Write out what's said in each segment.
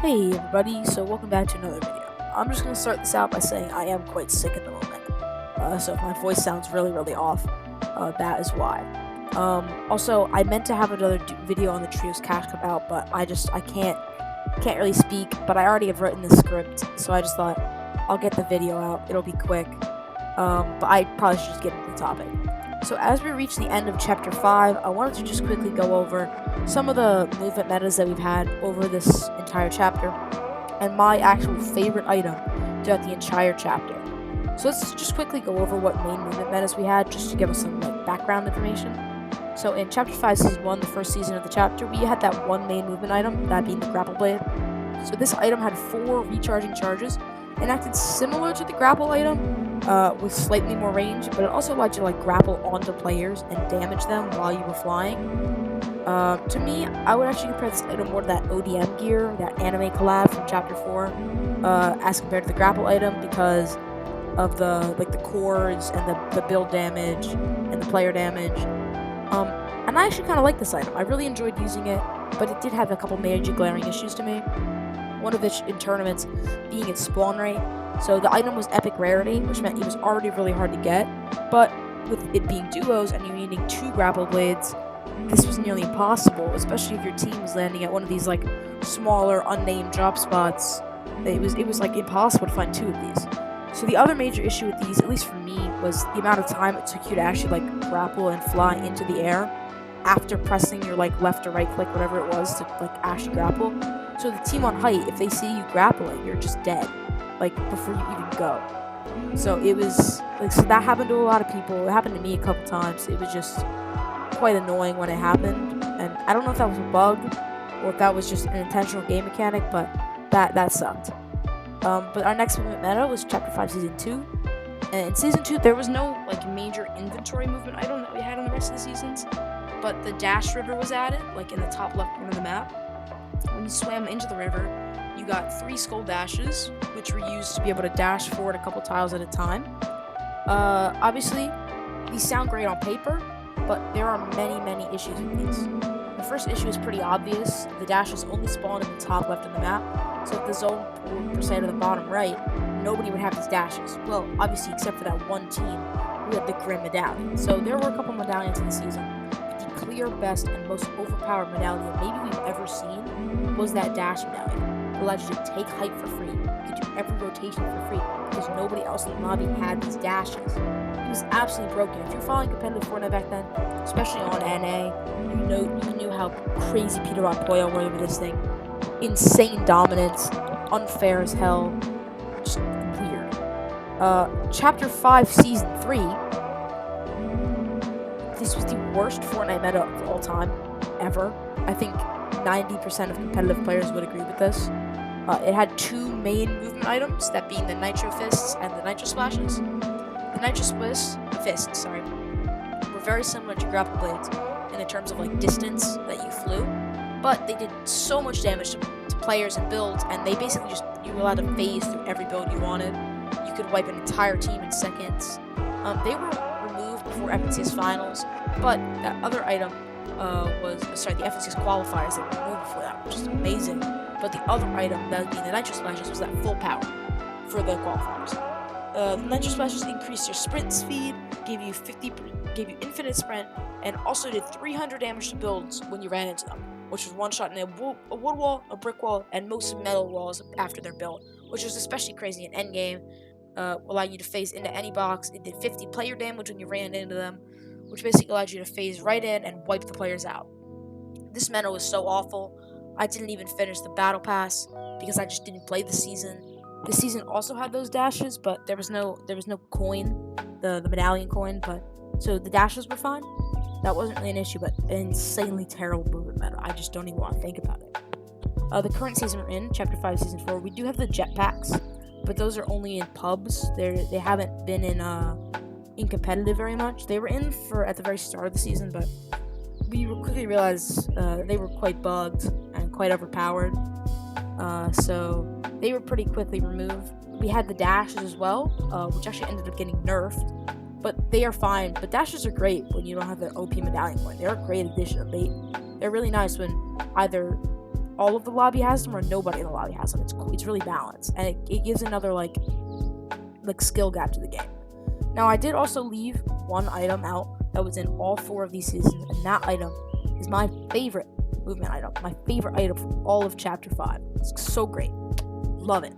Hey everybody, so welcome back to another video. I'm just going to start this out by saying I am quite sick at the moment. So if my voice sounds really off, that is why. Also, I meant to have another video on the Trios Cash Cup out, but I can't really speak, but I already have written the script, so I just thought I'll get the video out. It'll be quick. But I probably should just get into the topic. So as we reach the end of Chapter 5, I wanted to just quickly go over some of the movement metas that we've had over this entire chapter, and my actual favorite item throughout the entire chapter. So let's just quickly go over what main movement metas we had, just to give us some background information. So in Chapter 5, Season 1, the first season of the chapter, we had that one main movement item, that being the grapple blade. So this item had 4 recharging charges, and acted similar to the grapple item, with slightly more range, but it also allowed you to grapple onto players and damage them while you were flying. To me, I would actually compare this item more to that ODM gear, that anime collab from Chapter 4, as compared to the grapple item, because of the cores and the build damage and the player damage. And I actually kind of like this item. I really enjoyed using it, but it did have a couple major glaring issues to me. One of which in tournaments being its spawn rate. So the item was epic rarity, which meant it was already really hard to get, but with it being duos and you needing 2 grapple blades, this was nearly impossible, especially if your team was landing at one of these smaller unnamed drop spots. It was impossible to find 2 of these. So the other major issue with these, at least for me, was the amount of time it took you to actually grapple and fly into the air after pressing your left or right click, whatever it was, to actually grapple. So the team on height, if they see you grappling, you're just dead, before you even go. So it was, so that happened to a lot of people. It happened to me a couple times. It was just quite annoying when it happened, and I don't know if that was a bug, or if that was just an intentional game mechanic, but that sucked. But our next movement meta was Chapter 5, Season 2, and in Season 2, there was no, major inventory movement item that we had on the rest of the seasons, but the Dash River was added, in the top left corner of the map. When you swam into the river, you got 3 skull dashes, which were used to be able to dash forward a couple tiles at a time. Obviously, these sound great on paper, but there are many issues with these. The first issue is pretty obvious. The dashes only spawn in the top left of the map, so if the zone per se to the bottom right, nobody would have these dashes. Well, obviously, except for that one team who had the Grim Medallion. So there were a couple medallions in the season. The clear best and most overpowered medallion maybe we've ever seen was that dash medallion. It allowed you to take height for free. You could do every rotation for free because nobody else in the lobby had these dashes. It was absolutely broken. If you're following competitive Fortnite back then, especially on NA, you knew how crazy Peter Poyo were with this thing. Insane dominance, unfair as hell, just weird. Chapter 5, Season 3. This was the worst Fortnite meta of all time, ever. I think 90% of competitive players would agree with this. It had 2 main movement items, that being the Nitro Fists and the Nitro Splashes. The Nitro Fists, were very similar to grapple blades in the terms of distance that you flew, but they did so much damage to players and builds, and they basically you were allowed to phase through every build you wanted. You could wipe an entire team in seconds. They were removed before FNCS Finals, but that other item the FNCS qualifiers that were removed before that, which is amazing. But the other item, that would be the Nitro Splashes, was that full power for the qualifiers. The Nitro Splashes increased your sprint speed, gave you infinite sprint, and also did 300 damage to builds when you ran into them, which was one shot in a wood wall, a brick wall, and most metal walls after they're built, which was especially crazy in endgame. Allowed you to phase into any box. It did 50 player damage when you ran into them, which basically allowed you to phase right in and wipe the players out. This meta was so awful. I didn't even finish the battle pass because I just didn't play the season. The season also had those dashes, but there was no coin, the medallion coin, but so the dashes were fine. That wasn't really an issue, but an insanely terrible movement meta. I just don't even want to think about it. The current season we're in, Chapter 5, Season 4, we do have the jetpacks, but those are only in pubs. They haven't been in competitive very much. They were in at the very start of the season, but we quickly realized they were quite bugged and quite overpowered. So they were pretty quickly removed. We had the dashes as well, which actually ended up getting nerfed, but they are fine. But dashes are great when you don't have the OP medallion coin. They're a great addition. They're really nice when either all of the lobby has them or nobody in the lobby has them. It's really balanced, and it gives another like skill gap to the game. Now, I did also leave one item out that was in all 4 of these seasons, and that item is my favorite movement item, my favorite item from all of Chapter 5. It's so great. Love it.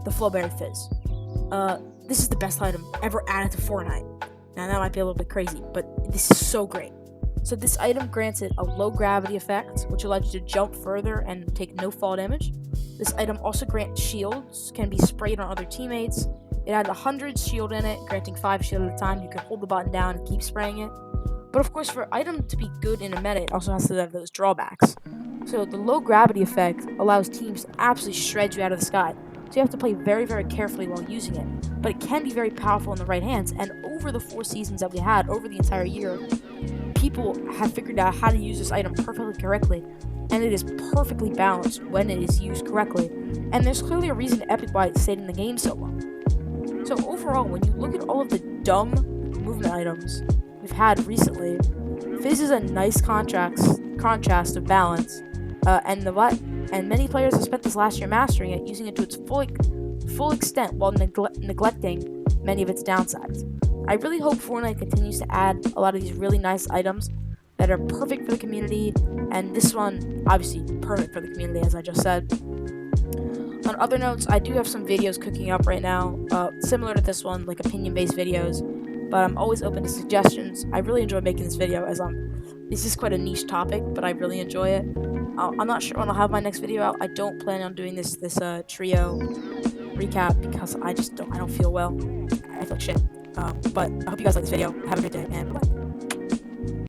The Flowberry Fizz. This is the best item ever added to Fortnite. Now, that might be a little bit crazy, but this is so great. So this item grants it a low gravity effect, which allows you to jump further and take no fall damage. This item also grants shields, can be sprayed on other teammates. It has 100 shield in it, granting 5 shield at a time. You can hold the button down and keep spraying it. But of course, for an item to be good in a meta, it also has to have those drawbacks. So the low gravity effect allows teams to absolutely shred you out of the sky. So you have to play very, very carefully while using it. But it can be very powerful in the right hands. And over the 4 seasons that we had, over the entire year, people have figured out how to use this item perfectly correctly. And it is perfectly balanced when it is used correctly. And there's clearly a reason to Epic why it stayed in the game so long. So overall, when you look at all of the dumb movement items we've had recently, Fizz is a nice contrast of balance, and many players have spent this last year mastering it, using it to its full extent while neglecting many of its downsides. I really hope Fortnite continues to add a lot of these really nice items that are perfect for the community, and this one, obviously, perfect for the community, as I just said. On other notes, I do have some videos cooking up right now, similar to this one, like opinion-based videos, but I'm always open to suggestions. I really enjoy making this video, as this is quite a niche topic, but I really enjoy it. I'm not sure when I'll have my next video out. I don't plan on doing this trio recap because I don't feel well. I feel like shit. But I hope you guys like this video. Have a great day, and bye.